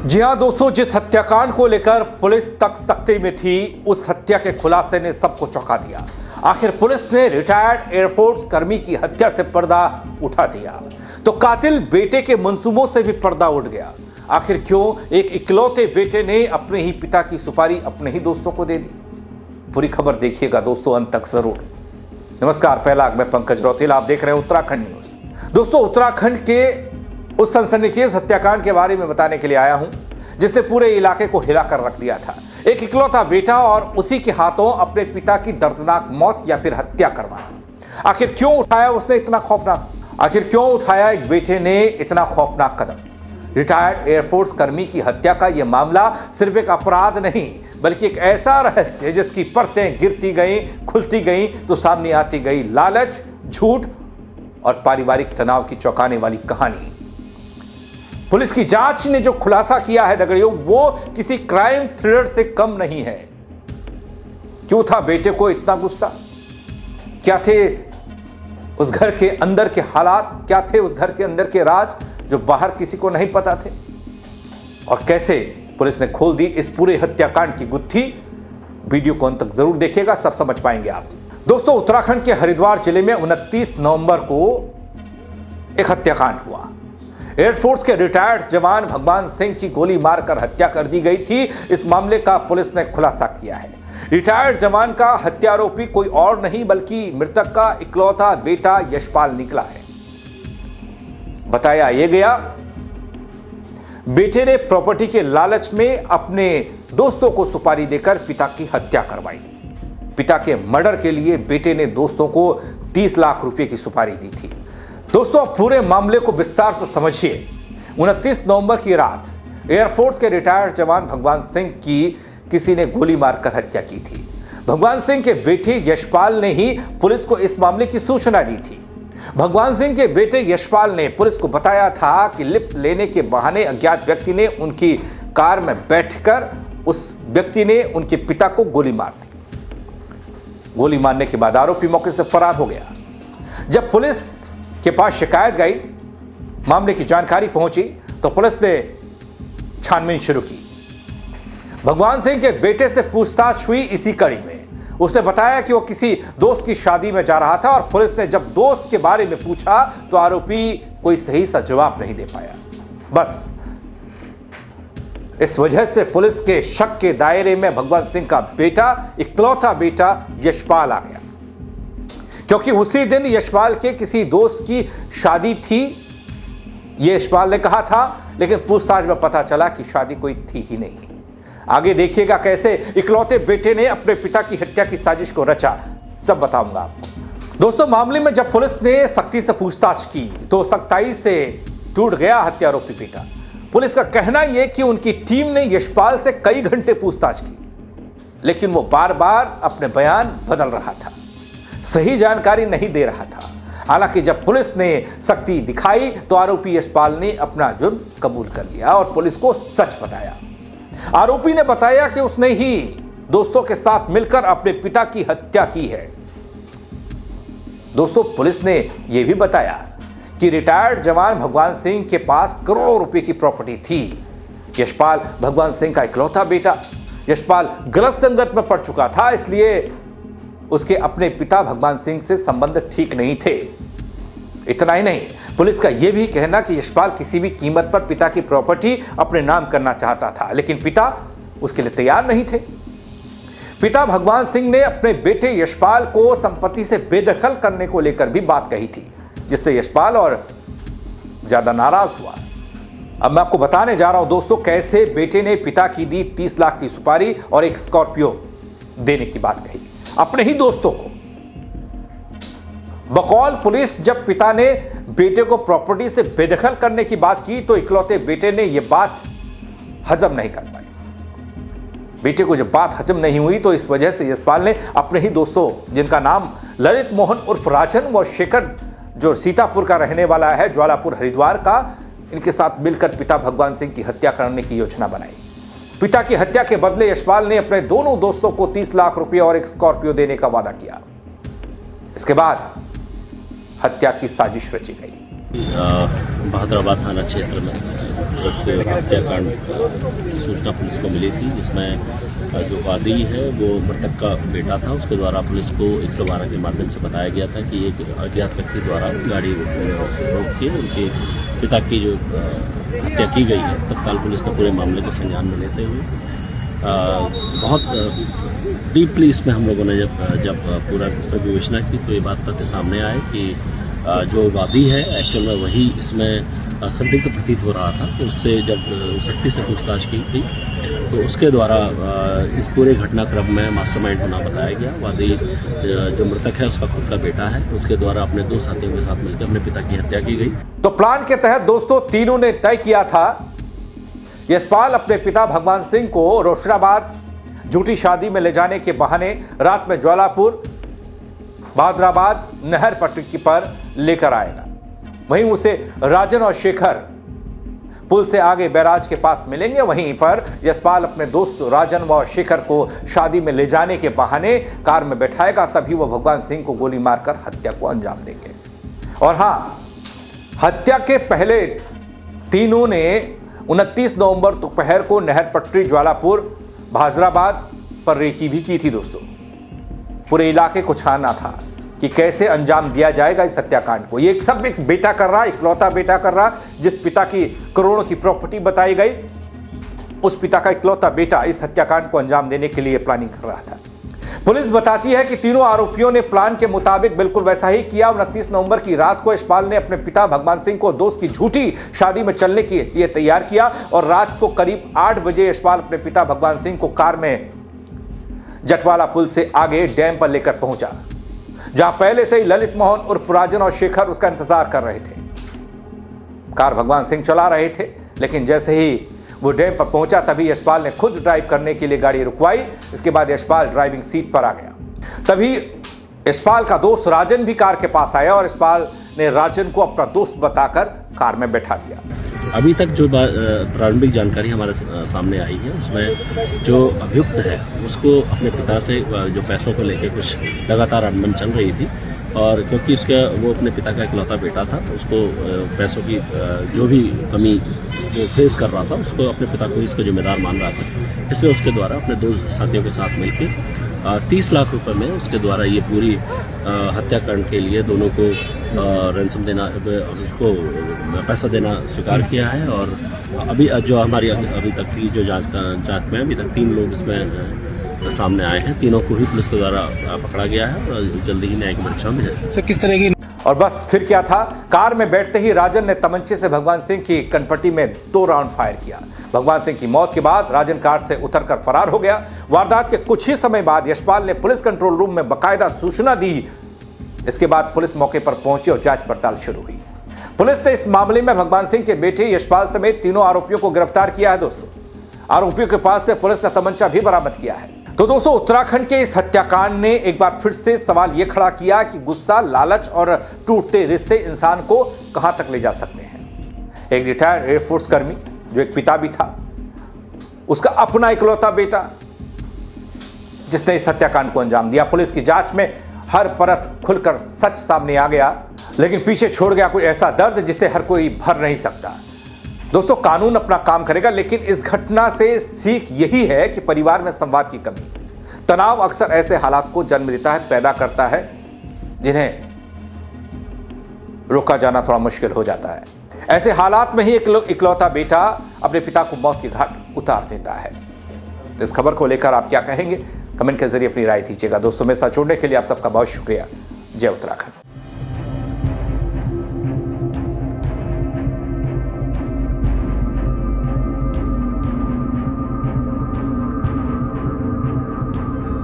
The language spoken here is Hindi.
जी हां दोस्तों, जिस हत्याकांड को लेकर पुलिस तक सख्ती में थी, उस हत्या के खुलासे ने सबको चौंका दिया। आखिर पुलिस ने रिटायर्ड एयरफोर्स कर्मी की हत्या से पर्दा उठा दिया, तो कातिल बेटे के मंसूबों से भी पर्दा उठ गया। आखिर क्यों एक इकलौते बेटे ने अपने ही पिता की सुपारी अपने ही दोस्तों को दे दी? पूरी खबर देखिएगा दोस्तों, अंत तक जरूर। नमस्कार, पहला मैं पंकज रौतेला, आप देख रहे हैं उत्तराखंड न्यूज। दोस्तों, उत्तराखंड के उस सनसनीखेज हत्याकांड के बारे में बताने के लिए आया हूं, जिसने पूरे इलाके को हिलाकर रख दिया था। एक इकलौता बेटा और उसी के हाथों अपने पिता की दर्दनाक मौत या फिर हत्या करवाना। आखिर क्यों उठाया उसने इतना खौफनाक आखिर क्यों उठाया एक बेटे ने इतना खौफनाक कदम? रिटायर्ड एयरफोर्स कर्मी की हत्या का यह मामला सिर्फ एक अपराध नहीं, बल्कि एक ऐसा रहस्य जिसकी परतें गिरती गई, खुलती गई तो सामने आती गई लालच, झूठ और पारिवारिक तनाव की चौंकाने वाली कहानी। पुलिस की जांच ने जो खुलासा किया है दगड़ियों, वो किसी क्राइम थ्रिलर से कम नहीं है। क्यों था बेटे को इतना गुस्सा? क्या थे उस घर के अंदर के हालात? क्या थे उस घर के अंदर के राज जो बाहर किसी को नहीं पता थे? और कैसे पुलिस ने खोल दी इस पूरे हत्याकांड की गुत्थी? वीडियो को अंत तक जरूर देखिएगा, सब समझ पाएंगे आप। दोस्तों, उत्तराखंड के हरिद्वार जिले में 29 नवंबर को एक हत्याकांड हुआ। एयरफोर्स के रिटायर्ड जवान भगवान सिंह की गोली मारकर हत्या कर दी गई थी। इस मामले का पुलिस ने खुलासा किया है। रिटायर्ड जवान का हत्यारोपी कोई और नहीं बल्कि मृतक का इकलौता बेटा यशपाल निकला है। बताया यह गया, बेटे ने प्रॉपर्टी के लालच में अपने दोस्तों को सुपारी देकर पिता की हत्या करवाई। पिता के मर्डर के लिए बेटे ने दोस्तों को 30 लाख रुपए की सुपारी दी थी। दोस्तों, अब पूरे मामले को विस्तार से समझिए। 29 नवंबर की रात एयरफोर्स के रिटायर्ड जवान भगवान सिंह की किसी ने गोली मारकर हत्या की थी। भगवान सिंह के बेटे यशपाल ने ही पुलिस को इस मामले की सूचना दी थी। भगवान सिंह के बेटे यशपाल ने पुलिस को बताया था कि लिफ्ट लेने के बहाने अज्ञात व्यक्ति ने उनकी कार में बैठकर उस व्यक्ति ने उनके पिता को गोली मार दी। गोली मारने के बाद आरोपी मौके से फरार हो गया। जब पुलिस के पास शिकायत गई, मामले की जानकारी पहुंची, तो पुलिस ने छानबीन शुरू की। भगवान सिंह के बेटे से पूछताछ हुई इसी कड़ी में। उसने बताया कि वो किसी दोस्त की शादी में जा रहा था और पुलिस ने जब दोस्त के बारे में पूछा तो आरोपी कोई सही सा जवाब नहीं दे पाया। बस इस वजह से पुलिस के शक के दायरे में भगवान सिंह का बेटा, इकलौता बेटा यशपाल आ गया, क्योंकि उसी दिन यशपाल के किसी दोस्त की शादी थी, ये यशपाल ने कहा था। लेकिन पूछताछ में पता चला कि शादी कोई थी ही नहीं। आगे देखिएगा कैसे इकलौते बेटे ने अपने पिता की हत्या की साजिश को रचा, सब बताऊंगा आपको। दोस्तों, मामले में जब पुलिस ने सख्ती से पूछताछ की तो सख्ताई से टूट गया हत्यारोपी बेटा। पुलिस का कहना यह कि उनकी टीम ने यशपाल से कई घंटे पूछताछ की, लेकिन वो बार बार अपने बयान बदल रहा था, सही जानकारी नहीं दे रहा था। हालांकि जब पुलिस ने सख्ती दिखाई तो आरोपी यशपाल ने अपना जुर्म कबूल कर लिया और पुलिस को सच बताया। आरोपी ने बताया कि उसने ही दोस्तों के साथ मिलकर अपने पिता की हत्या की है। दोस्तों, पुलिस ने यह भी बताया कि रिटायर्ड जवान भगवान सिंह के पास करोड़ों रुपए की प्रॉपर्टी थी। यशपाल भगवान सिंह का इकलौता बेटा। यशपाल गलत संगत में पड़ चुका था, इसलिए उसके अपने पिता भगवान सिंह से संबंध ठीक नहीं थे। इतना ही नहीं, पुलिस का यह भी कहना कि यशपाल किसी भी कीमत पर पिता की प्रॉपर्टी अपने नाम करना चाहता था, लेकिन पिता उसके लिए तैयार नहीं थे। पिता भगवान सिंह ने अपने बेटे यशपाल को संपत्ति से बेदखल करने को लेकर भी बात कही थी, जिससे यशपाल और ज्यादा नाराज हुआ। अब मैं आपको बताने जा रहा हूं दोस्तों, कैसे बेटे ने पिता की दी 30 लाख की सुपारी और एक स्कॉर्पियो देने की बात कही अपने ही दोस्तों को। बकौल पुलिस, जब पिता ने बेटे को प्रॉपर्टी से बेदखल करने की बात की तो इकलौते बेटे ने यह बात हजम नहीं कर पाई। बेटे को जब बात हजम नहीं हुई तो इस वजह से यशपाल ने अपने ही दोस्तों, जिनका नाम ललित मोहन उर्फ राजन व शेखर, जो सीतापुर का रहने वाला है, ज्वालापुर हरिद्वार का, इनके साथ मिलकर पिता भगवान सिंह की हत्या करने की योजना बनाई। पिता की हत्या के बदले यशपाल ने अपने दोनों दोस्तों को 30 लाख रुपए और एक स्कॉर्पियो देने का वादा किया। इसके बाद हत्या की साजिश रची गई। बहादुराबाद थाना क्षेत्र में एक हत्याकांड की सूचना पुलिस को मिली थी, जिसमें जो वादी है वो मृतक का बेटा था। उसके द्वारा पुलिस को 112 के माध्यम से बताया गया था कि एक अज्ञात व्यक्ति द्वारा गाड़ी रोक के उनके पिता की जो हत्या की गई है। तत्काल पुलिस ने पूरे मामले को संज्ञान में लेते हुए बहुत डीपली इसमें हम लोगों ने जब पूरा इस पर विवेचना की तो ये बात तथ्य सामने आए कि जो वादी है एक्चुअल में वही इसमें संदिग्ध प्रतीत हो रहा था। तो उससे जब सख्ती से पूछताछ की गई तो उसके द्वारा इस पूरे घटनाक्रम में मास्टरमाइंड होना बताया गया। वादी जो मृतक है उसका खुद का बेटा है, उसके द्वारा अपने दो साथियों के साथ मिलकर अपने पिता की हत्या की गई। तो प्लान के तहत दोस्तों तीनों ने तय किया था यशपाल अपने पिता भगवान सिंह को रोशनाबाद झूठी शादी में ले जाने के बहाने रात में ज्वालापुर बहादुराबाद नहर पट्टी पर लेकर आएगा। वहीं उसे राजन और शेखर पुल से आगे बैराज के पास मिलेंगे। वहीं पर यशपाल अपने दोस्त राजन व शेखर को शादी में ले जाने के बहाने कार में बैठाएगा, तभी वह भगवान सिंह को गोली मारकर हत्या को अंजाम देंगे। और हाँ, हत्या के पहले तीनों ने 29 नवंबर दोपहर को नहर पट्टी ज्वालापुर बहादुराबाद पर रेकी भी की थी। दोस्तों पूरे इलाके को छानना था कि कैसे अंजाम दिया जाएगा इस हत्याकांड को। ये सब एक बेटा कर रहा, इकलौता बेटा कर रहा, जिस पिता की करोड़ों की प्रॉपर्टी बताई गई, उस पिता का इकलौता बेटा इस हत्याकांड को अंजाम देने के लिए प्लानिंग कर रहा था। पुलिस बताती है कि तीनों आरोपियों ने प्लान के मुताबिक बिल्कुल वैसा ही किया। 29 नवंबर की रात को यशपाल ने अपने पिता भगवान सिंह को दोस्त की झूठी शादी में चलने के लिए तैयार किया और रात को करीब 8 बजे यशपाल अपने पिता भगवान सिंह को कार में जटवाला पुल से आगे डैम पर लेकर पहुंचा, जहां पहले से ही ललित मोहन उर्फ राजन और शेखर उसका इंतजार कर रहे थे। कार भगवान सिंह चला रहे थे, लेकिन जैसे ही वो डैम पर पहुंचा तभी यशपाल ने खुद ड्राइव करने के लिए गाड़ी रुकवाई। इसके बाद यशपाल ड्राइविंग सीट पर आ गया। तभी यशपाल का दोस्त राजन भी कार के पास आया और यशपाल ने राजन को अपना दोस्त बताकर कार में बैठा दिया। अभी तक जो प्रारंभिक जानकारी हमारे सामने आई है उसमें जो अभियुक्त है उसको अपने पिता से जो पैसों को लेकर कुछ लगातार अनबन चल रही थी, और क्योंकि उसका वो अपने पिता का इकलौता बेटा था तो उसको पैसों की जो भी कमी जो फेस कर रहा था उसको अपने पिता को इसका जिम्मेदार मान रहा था। इसलिए उसके द्वारा अपने दो साथियों के साथ मिलकर 30 लाख रुपए में उसके द्वारा ये पूरी हत्याकांड के लिए दोनों को रैंसम देना, उसको पैसा देना स्वीकार किया है। और अभी जो हमारी अभी तक की जो जांच में अभी तक 3 लोग इसमें सामने आए हैं। तीनों को ही पुलिस के द्वारा पकड़ा गया है और जल्दी ही न्यायिक परीक्षा में है। किस तरह की और बस फिर क्या था, कार में बैठते ही राजन ने तमंचे से भगवान सिंह की कनपट्टी में 2 राउंड फायर किया। भगवान सिंह की मौत के बाद राजन कार से उतरकर फरार हो गया। वारदात के कुछ ही समय बाद यशपाल ने पुलिस कंट्रोल रूम में बाकायदा सूचना दी। इसके बाद पुलिस मौके पर पहुंची और जांच पड़ताल शुरू हुई। पुलिस ने इस मामले में भगवान सिंह के बेटे यशपाल समेत तीनों आरोपियों को गिरफ्तार किया है। दोस्तों आरोपियों के पास से पुलिस ने तमंचा भी बरामद किया है। तो दोस्तों उत्तराखंड के इस हत्याकांड ने एक बार फिर से सवाल यह खड़ा किया कि गुस्सा, लालच और टूटते रिश्ते इंसान को कहां तक ले जा सकते हैं। एक रिटायर्ड एयरफोर्स कर्मी जो एक पिता भी था, उसका अपना इकलौता बेटा जिसने इस हत्याकांड को अंजाम दिया। पुलिस की जांच में हर परत खुलकर सच सामने आ गया, लेकिन पीछे छोड़ गया कोई ऐसा दर्द जिसे हर कोई भर नहीं सकता। दोस्तों कानून अपना काम करेगा, लेकिन इस घटना से सीख यही है कि परिवार में संवाद की कमी, तनाव अक्सर ऐसे हालात को जन्म देता है, पैदा करता है, जिन्हें रोका जाना थोड़ा मुश्किल हो जाता है। ऐसे हालात में ही एक इकलौता बेटा अपने पिता को मौत के घाट उतार देता है। इस खबर को लेकर आप क्या कहेंगे, कमेंट के जरिए अपनी राय दीजिएगा। दोस्तों मेरे साथ जुड़ने के लिए आप सबका बहुत शुक्रिया। जय उत्तराखंड।